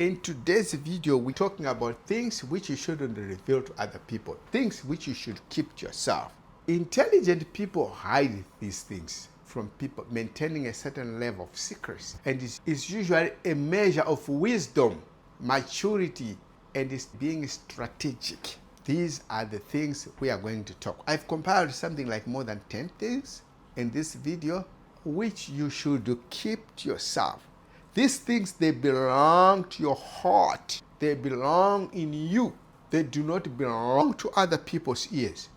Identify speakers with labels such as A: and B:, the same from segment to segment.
A: In today's video, we're talking about things which you shouldn't reveal to other people, things which you should keep to yourself. Intelligent people hide these things from people, maintaining a certain level of secrecy. And it's usually a measure of wisdom, maturity, and it's being strategic. These are the things we are going to talk. I've compiled something like more than 10 things in this video, which you should keep to yourself. These things, they belong to your heart. They belong in you. They do not belong to other people's ears.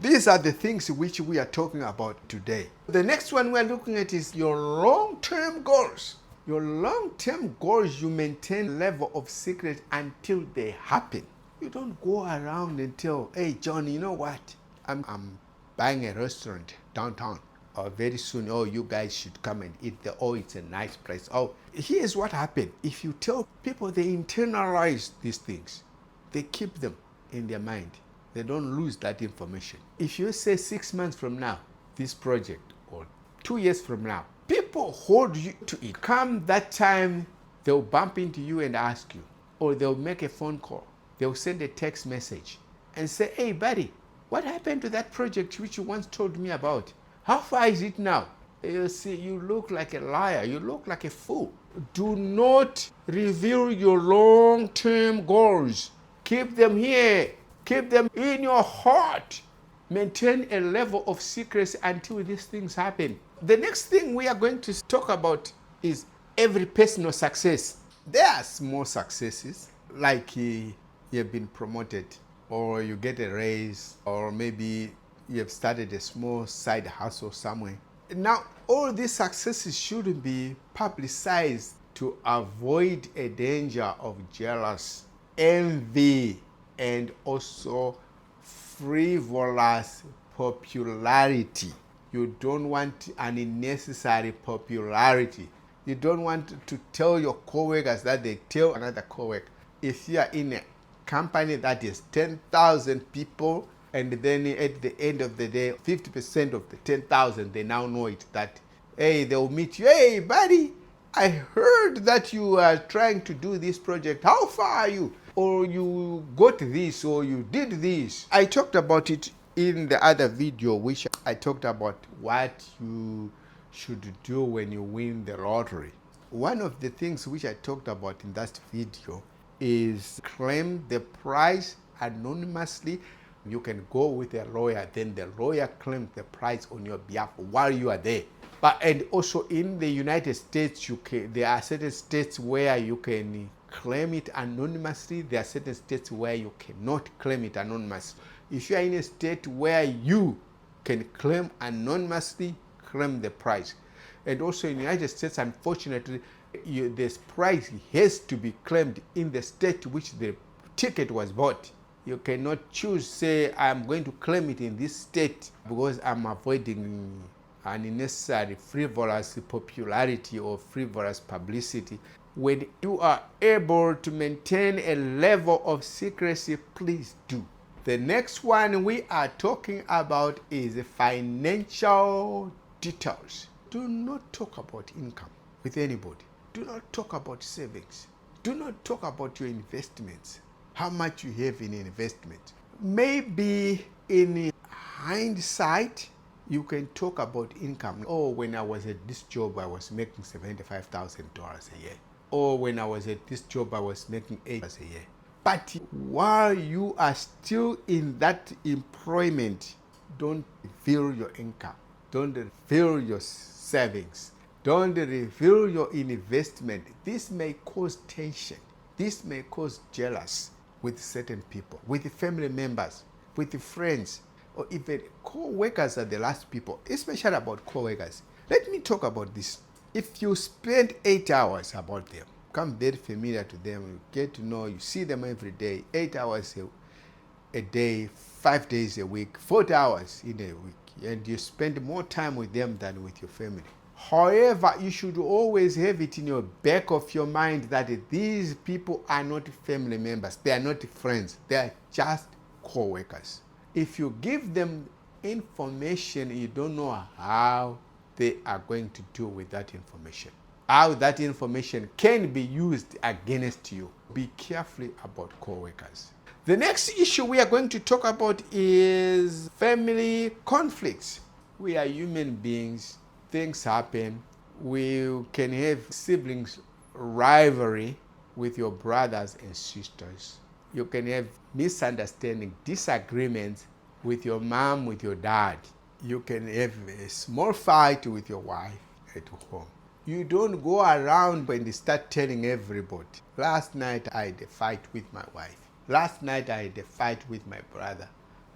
A: These are the things which we are talking about today. The next one we're looking at is your long-term goals. Your long-term goals, you maintain level of secret until they happen. You don't go around and tell, hey, John, you know what? I'm buying a restaurant downtown. Or very soon, oh, you guys should come and eat there. Oh, it's a nice place. Oh, here's what happened. If you tell people, they internalize these things. They keep them in their mind. They don't lose that information. If you say 6 months from now, this project, or 2 years from now, people hold you to it. Come that time, they'll bump into you and ask you, or they'll make a phone call. They'll send a text message and say, hey, buddy, what happened to that project which you once told me about? How far is it now? You see, you look like a liar. You look like a fool. Do not reveal your long-term goals. Keep them here. Keep them in your heart. Maintain a level of secrecy until these things happen. The next thing we are going to talk about is every personal success. There are small successes, like you have been promoted, or you get a raise, or maybe you have started a small side hustle somewhere. Now, all these successes shouldn't be publicized to avoid a danger of jealous, envy, and also frivolous popularity. You don't want an unnecessary popularity. You don't want to tell your coworkers that they tell another coworker. If you are in a company that is 10,000 people, and then at the end of the day, 50% of the 10,000, they now know it, that, hey, they'll meet you. Hey, buddy, I heard that you are trying to do this project. How far are you? Or you got this, or you did this. I talked about it in the other video, which I talked about what you should do when you win the lottery. One of the things which I talked about in that video is claim the prize anonymously. You can go with a lawyer, then the lawyer claims the prize on your behalf while you are there. And also in the United States, there are certain states where you can claim it anonymously. There are certain states where you cannot claim it anonymously. If you are in a state where you can claim anonymously, claim the prize. And also in the United States, unfortunately, this prize has to be claimed in the state which the ticket was bought. You cannot choose, say, I'm going to claim it in this state because I'm avoiding unnecessary frivolous popularity or frivolous publicity. When you are able to maintain a level of secrecy, please do. The next one we are talking about is financial details. Do not talk about income with anybody. Do not talk about savings. Do not talk about your investments. How much you have in investment. Maybe in hindsight, you can talk about income. Oh, when I was at this job, I was making $75,000 a year. Or when I was at this job, I was making $8,000 a year. But while you are still in that employment, don't reveal your income. Don't reveal your savings. Don't reveal your investment. This may cause tension. This may cause jealousy with certain people, with family members, with friends, or even co-workers are the last people, especially about co-workers. Let me talk about this. If you spend 8 hours about them, become very familiar to them, you get to know, you see them every day, 8 hours a day, 5 days a week, 40 hours in a week, and you spend more time with them than with your family. However, you should always have it in your back of your mind that these people are not family members. They are not friends. They are just co-workers. If you give them information, you don't know how they are going to deal with that information. how that information can be used against you. Be careful about co-workers. The next issue we are going to talk about is family conflicts. We are human beings. Things happen. We can have siblings rivalry with your brothers and sisters. You can have misunderstanding, disagreements with your mom, with your dad. You can have a small fight with your wife at home. You don't go around and start telling everybody, last night I had a fight with my wife. Last night I had a fight with my brother.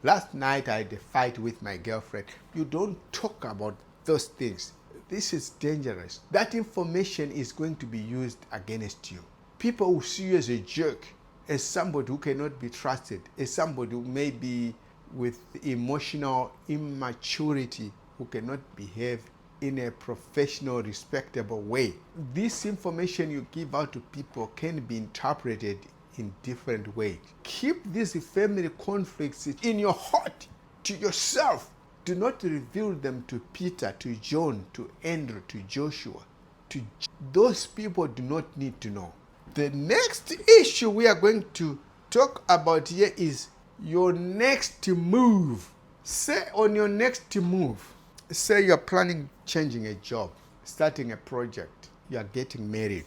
A: Last night I had a fight with my girlfriend. You don't talk about those things. This is dangerous. That information is going to be used against you. People will see you as a jerk, as somebody who cannot be trusted, as somebody who may be with emotional immaturity, who cannot behave in a professional, respectable way. This information you give out to people can be interpreted in different ways. Keep these family conflicts in your heart, to yourself. Do not reveal them to Peter, to John, to Andrew, to Joshua. Those people do not need to know. The next issue we are going to talk about here is your next move. Say on your next move, say you're planning changing a job, starting a project, you are getting married.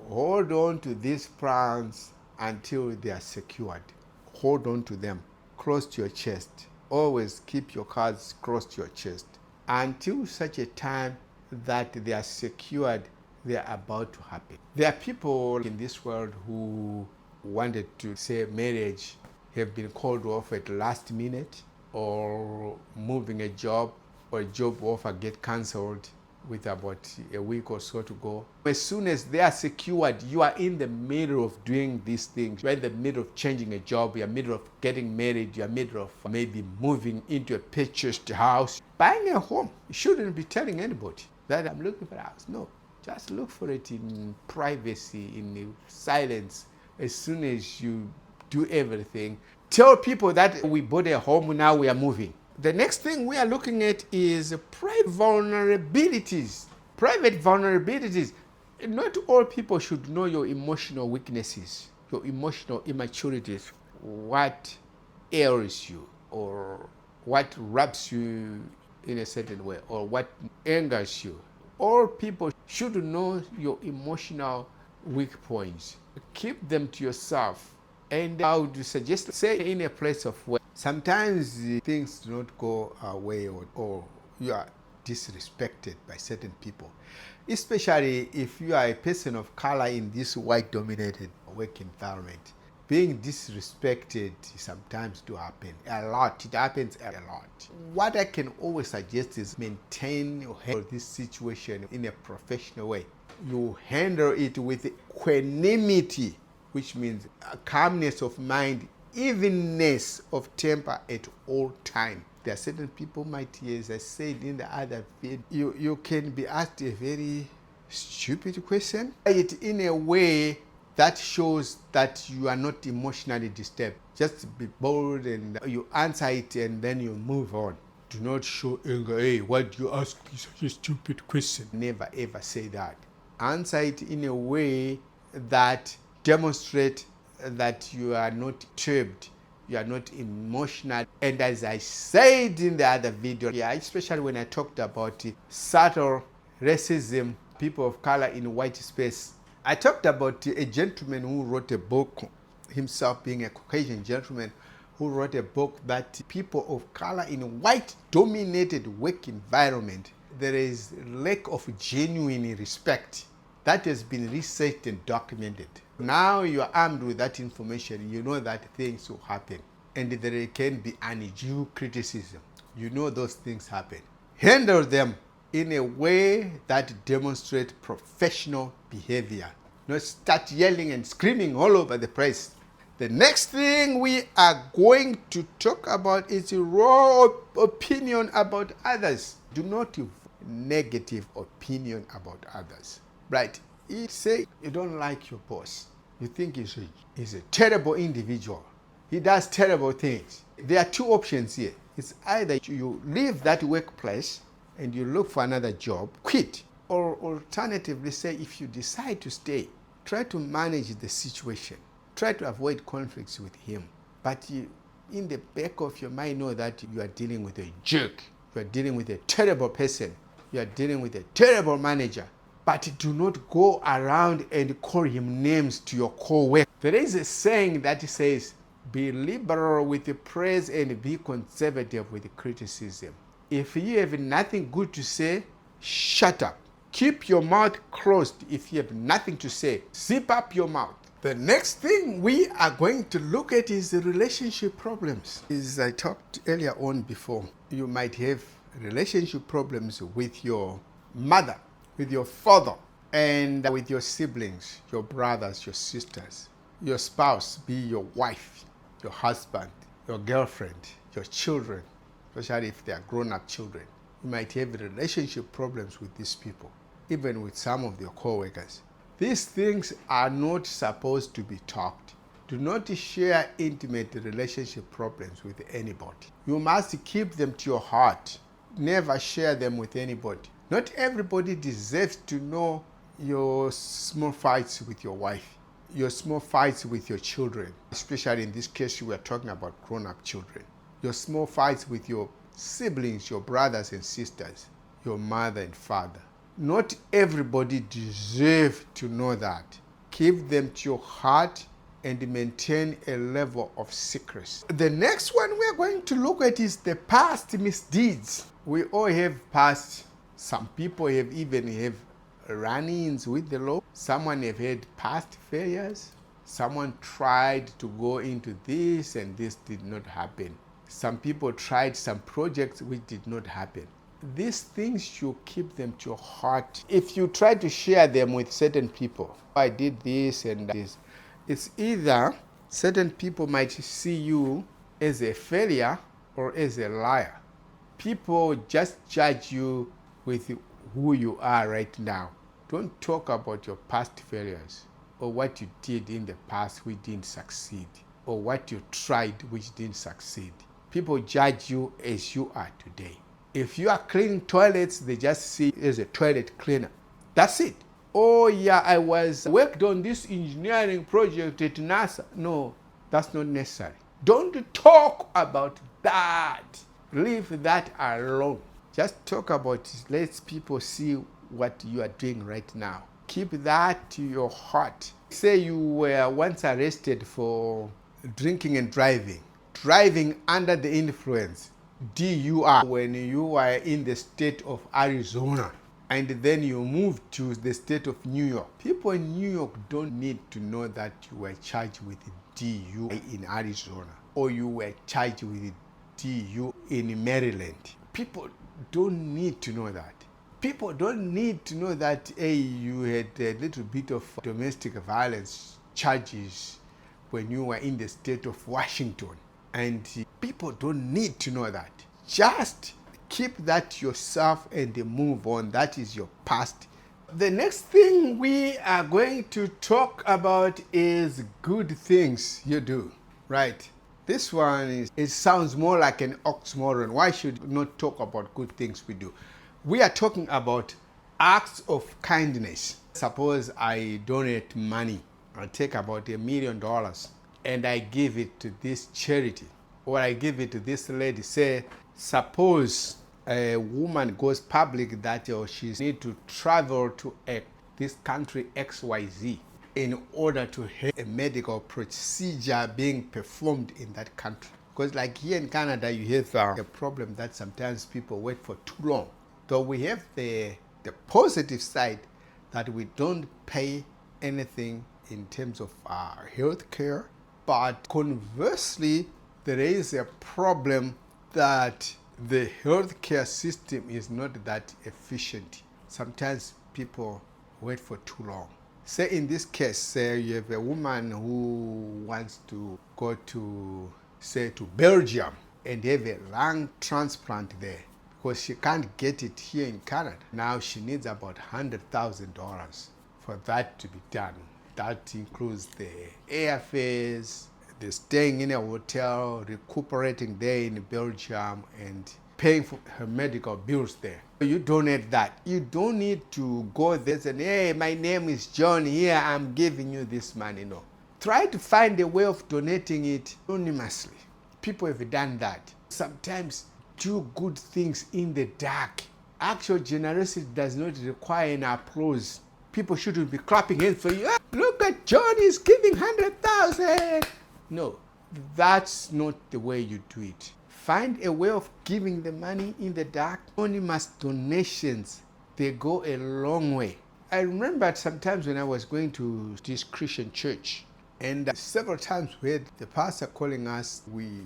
A: Hold on to these plans until they are secured. Hold on to them close to your chest. Always keep your cards close to your chest until such a time that they are secured, they are about to happen. There are people in this world who wanted to say marriage have been called off at the last minute, or moving a job or a job offer get cancelled with about a week or so to go. As soon as they are secured, you are in the middle of doing these things. You're in the middle of changing a job, you're in the middle of getting married, you're in the middle of maybe moving into a purchased house, buying a home. You shouldn't be telling anybody that I'm looking for a house. No, just look for it in privacy, in silence. As soon as you do everything, tell people that we bought a home, now we are moving. The next thing we are looking at is private vulnerabilities. Private vulnerabilities. Not all people should know your emotional weaknesses, your emotional immaturities, what ails you, or what rubs you in a certain way, or what angers you. All people should know your emotional weak points. Keep them to yourself. And I would suggest, say in a place of where sometimes things do not go our way, or you are disrespected by certain people, especially if you are a person of color in this white-dominated work environment. Being disrespected sometimes do happen a lot. It happens a lot. What I can always suggest is maintain or handle this situation in a professional way. You handle it with equanimity, which means a calmness of mind, evenness of temper at all time. There are certain people, my dear, as I said in the other video, you can be asked a very stupid question, it in a way that shows that you are not emotionally disturbed. Just be bold and you answer it and then you move on. Do not show anger. Hey, why do you ask me such a stupid question? Never ever say that. Answer it in a way that demonstrate that you are not disturbed, you are not emotional. And as I said in the other video, especially when I talked about subtle racism, people of color in white space, I talked about a gentleman who wrote a book, himself being a Caucasian gentleman, who wrote a book that people of color in white-dominated work environment, there is lack of genuine respect. That has been researched and documented. Now you are armed with that information, you know that things will happen. And there can be undue criticism. You know those things happen. Handle them in a way that demonstrates professional behavior. Not start yelling and screaming all over the place. The next thing we are going to talk about is raw opinion about others. Do not give negative opinion about others. Right? Say you don't like your boss. You think he's a terrible individual. He does terrible things. There are two options here. It's either you leave that workplace and you look for another job, quit, Or alternatively, say if you decide to stay, try to manage the situation. Try to avoid conflicts with him. But in the back of your mind, know that you are dealing with a jerk. You are dealing with a terrible person. You are dealing with a terrible manager. But do not go around and call him names to your co-worker. There is a saying that says, be liberal with the praise and be conservative with the criticism. If you have nothing good to say, shut up. Keep your mouth closed if you have nothing to say. Zip up your mouth. The next thing we are going to look at is the relationship problems. As I talked earlier on before, you might have relationship problems with your mother, with your father, and with your siblings, your brothers, your sisters, your spouse, be your wife, your husband, your girlfriend, your children, especially if they are grown-up children. You might have relationship problems with these people, even with some of your co-workers. These things are not supposed to be talked. Do not share intimate relationship problems with anybody. You must keep them to your heart. Never share them with anybody. Not everybody deserves to know your small fights with your wife, your small fights with your children, especially in this case we are talking about grown-up children, your small fights with your siblings, your brothers and sisters, your mother and father. Not everybody deserves to know that. Keep them to your heart and maintain a level of secrecy. The next one we are going to look at is the past misdeeds. We all have past. Some people have even run-ins with the law. Someone have had past failures. Someone tried to go into this and this did not happen. Some people tried some projects which did not happen. These things, you keep them to your heart. If you try to share them with certain people, I did this and this, it's either certain people might see you as a failure or as a liar. People just judge you with who you are right now. Don't talk about your past failures or what you did in the past which didn't succeed or what you tried which didn't succeed. People judge you as you are today. If you are cleaning toilets, they just see you as a toilet cleaner. That's it. Oh yeah, I worked on this engineering project at NASA. No, that's not necessary. Don't talk about that. Leave that alone. Just talk about it. Let people see what you are doing right now. Keep that to your heart. Say you were once arrested for drinking and driving. Driving under the influence. DUI, when you were in the state of Arizona and then you moved to the state of New York. People in New York don't need to know that you were charged with DUI in Arizona or you were charged with DUI in Maryland. People don't need to know that. People don't need to know that, hey, you had a little bit of domestic violence charges when you were in the state of Washington. And people don't need to know that. Just keep that to yourself and move on. That is your past. The next thing we are going to talk about is good things you do, right? This one it sounds more like an oxymoron. Why should we not talk about good things we do? We are talking about acts of kindness. Suppose I donate money. I take about $1 million and I give it to this charity, or I give it to this lady. Say, suppose a woman goes public that she needs to travel to this country XYZ in order to have a medical procedure being performed in that country. Because like here in Canada, you have a problem that sometimes people wait for too long. Though we have the positive side that we don't pay anything in terms of health care. But conversely, there is a problem that the healthcare system is not that efficient. Sometimes people wait for too long. Say in this case, you have a woman who wants to go to, say, to Belgium and have a lung transplant there because she can't get it here in Canada. Now she needs about $100,000 for that to be done. That includes the airfares, the staying in a hotel, recuperating there in Belgium, and paying for her medical bills there. You donate that. You don't need to go there and, hey, my name is John, here I'm giving you this money. No. Try to find a way of donating it anonymously. People have done that. Sometimes do good things in the dark. Actual generosity does not require an applause. People shouldn't be clapping hands for you. Ah, look at John, he's giving 100,000. No, that's not the way you do it. Find a way of giving the money in the dark. Anonymous donations, they go a long way. I remember sometimes when I was going to this Christian church, and several times we had the pastor calling us, we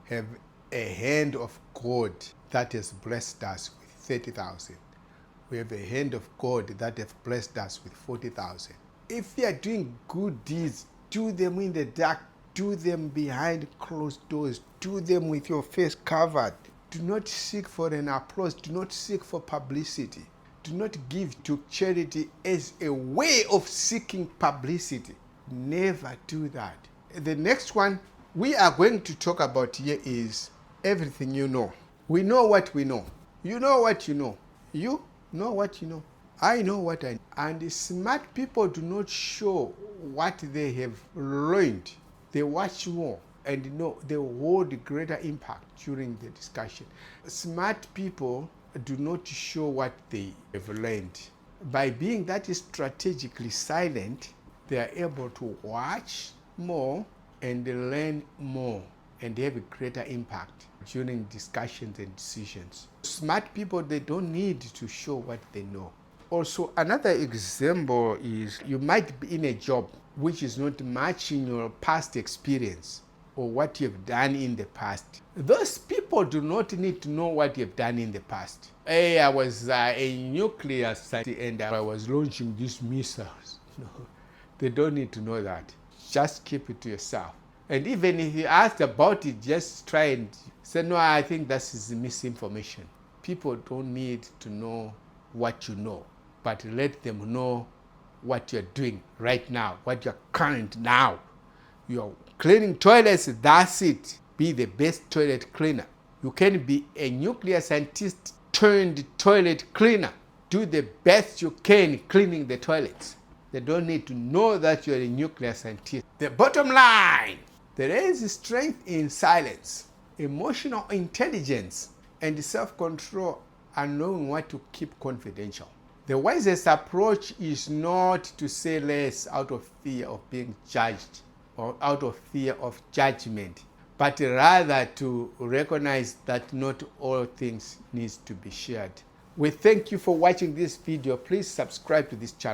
A: have a hand of God that has blessed us with 30,000. We have a hand of God that has blessed us with 40,000. If you are doing good deeds, do them in the dark, do them behind closed doors, do them with your face covered. Do not seek for an applause, do not seek for publicity. Do not give to charity as a way of seeking publicity. Never do that. The next one we are going to talk about here is everything you know. We know what we know. You know what you know. You know what you know. I know what I know. And smart people do not show what they have learned. They watch more and know they hold greater impact during the discussion. Smart people do not show what they have learned. By being that is strategically silent, they are able to watch more and learn more and have a greater impact during discussions and decisions. Smart people, they don't need to show what they know. Also, another example is you might be in a job which is not matching your past experience or what you've done in the past. Those people do not need to know what you've done in the past. Hey, I was a nuclear scientist and I was launching these missiles. No, they don't need to know that. Just keep it to yourself. And even if you ask about it, just try and say, no, I think that is misinformation. People don't need to know what you know, but let them know what you're doing right now, what you're current now. You're cleaning toilets, that's it. Be the best toilet cleaner. You can be a nuclear scientist turned toilet cleaner. Do the best you can cleaning the toilets. They don't need to know that you're a nuclear scientist. The bottom line, there is strength in silence. Emotional intelligence and self-control are knowing what to keep confidential. The wisest approach is not to say less out of fear of being judged or out of fear of judgment, but rather to recognize that not all things need to be shared. We thank you for watching this video. Please subscribe to this channel.